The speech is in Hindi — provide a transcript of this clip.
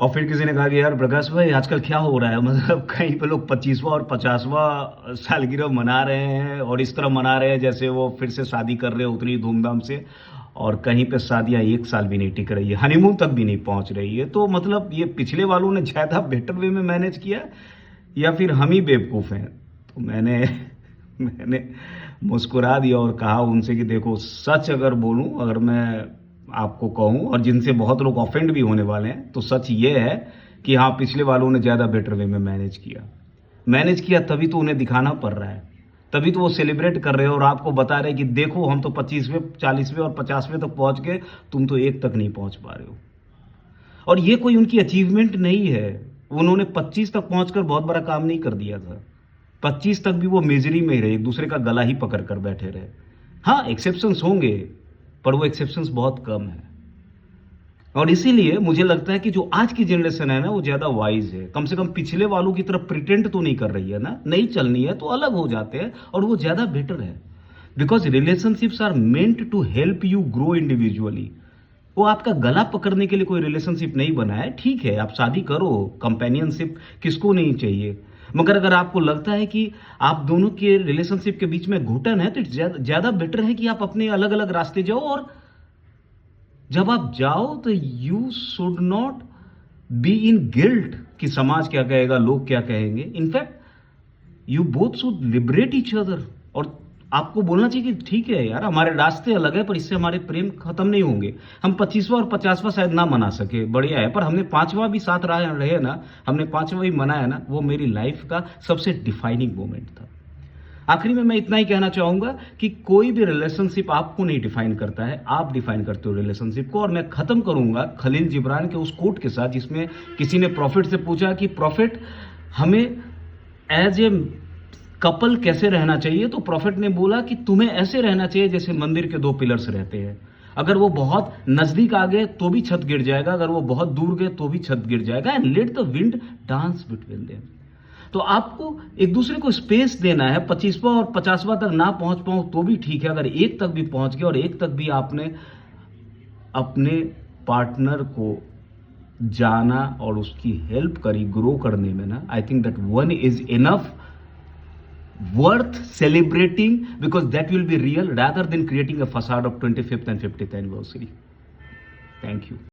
और फिर किसी ने कहा कि यार प्रकाश भाई आजकल क्या हो रहा है, मतलब कहीं पे लोग 25वां और 50वां सालगिरह मना रहे हैं और इस तरह मना रहे हैं जैसे वो फिर से शादी कर रहे हैं उतनी धूमधाम से, और कहीं पे शादियां 1 साल भी नहीं टिक रही है, हनीमून तक भी नहीं पहुंच रही है। तो मतलब ये पिछले वालों ने ज्यादा बेटर वे में मैनेज किया या फिर हम ही बेवकूफ़ हैं। तो मैंने मैंने मुस्कुरा दिया और कहा उनसे कि देखो, सच अगर बोलूं, अगर मैं आपको कहूं, और जिनसे बहुत लोग ऑफेंड भी होने वाले हैं, तो सच ये है कि हाँ, पिछले वालों ने ज़्यादा बेटर वे में मैनेज किया तभी तो उन्हें दिखाना पड़ रहा है, तभी तो वो सेलिब्रेट कर रहे हो और आपको बता रहे हैं कि देखो हम तो 25वें 40वें और 50वें तक पहुंच गए, तुम तो 1 तक नहीं पहुंच पा रहे हो। और ये कोई उनकी अचीवमेंट नहीं है, उन्होंने 25 तक पहुंचकर बहुत बड़ा काम नहीं कर दिया था। 25 तक भी वो मिजरी में ही रहे, एक दूसरे का गला ही पकड़ कर बैठे रहे। हाँ, एक्सेप्शंस होंगे, पर वो एक्सेप्शंस बहुत कम है। और इसीलिए मुझे लगता है कि जो आज की जनरेशन है ना, वो ज्यादा वाइज है, कम से कम पिछले वालों की तरफ प्रिटेंड तो नहीं कर रही है ना, नहीं चलनी है तो अलग हो जाते हैं, और वो ज्यादा बेटर है। Because relationships are meant to help you grow individually. वो आपका गला पकड़ने के लिए कोई रिलेशनशिप नहीं बना है। ठीक है, आप शादी करो, कंपेनियनशिप किसको नहीं चाहिए, मगर अगर आपको लगता है कि आप दोनों के रिलेशनशिप के बीच में घुटन है, तो ज्यादा बेटर है कि आप अपने अलग अलग रास्ते जाओ। और जब आप जाओ तो you should not be in guilt कि समाज क्या कहेगा, लोग क्या कहेंगे। In fact you both should liberate each other. और आपको बोलना चाहिए कि ठीक है यार, हमारे रास्ते अलग है, पर इससे हमारे प्रेम खत्म नहीं होंगे। हम 25वां और 50वां शायद ना मना सके, बढ़िया है, पर हमने 5वां भी साथ रहे ना, हमने 5वां भी मनाया ना, वो मेरी लाइफ का सबसे डिफाइनिंग मोमेंट था। आखिरी में मैं इतना ही कहना चाहूंगा कि कोई भी रिलेशनशिप आपको नहीं डिफाइन करता है, आप डिफाइन करते हो रिलेशनशिप को। और मैं खत्म करूंगा खलील जिब्रान के उस कोट के साथ, जिसमें किसी ने प्रॉफिट से पूछा कि प्रॉफिट, हमें एज ए कपल कैसे रहना चाहिए, तो प्रॉफिट ने बोला कि तुम्हें ऐसे रहना चाहिए जैसे मंदिर के 2 पिलर्स रहते हैं। अगर वो बहुत नजदीक आ गए तो भी छत गिर जाएगा, अगर वो बहुत दूर गए तो भी छत गिर जाएगा। And let the wind dance between them. तो आपको एक दूसरे को स्पेस देना है। 25वां और 50वां तक ना पहुंच पाऊं तो भी ठीक है, अगर 1 तक भी पहुंच गया और 1 तक भी आपने अपने पार्टनर को जाना और उसकी हेल्प करी ग्रो करने में ना, I think that one is enough, worth celebrating, because that will be real rather than creating a facade of 25th and 50th anniversary. Thank you.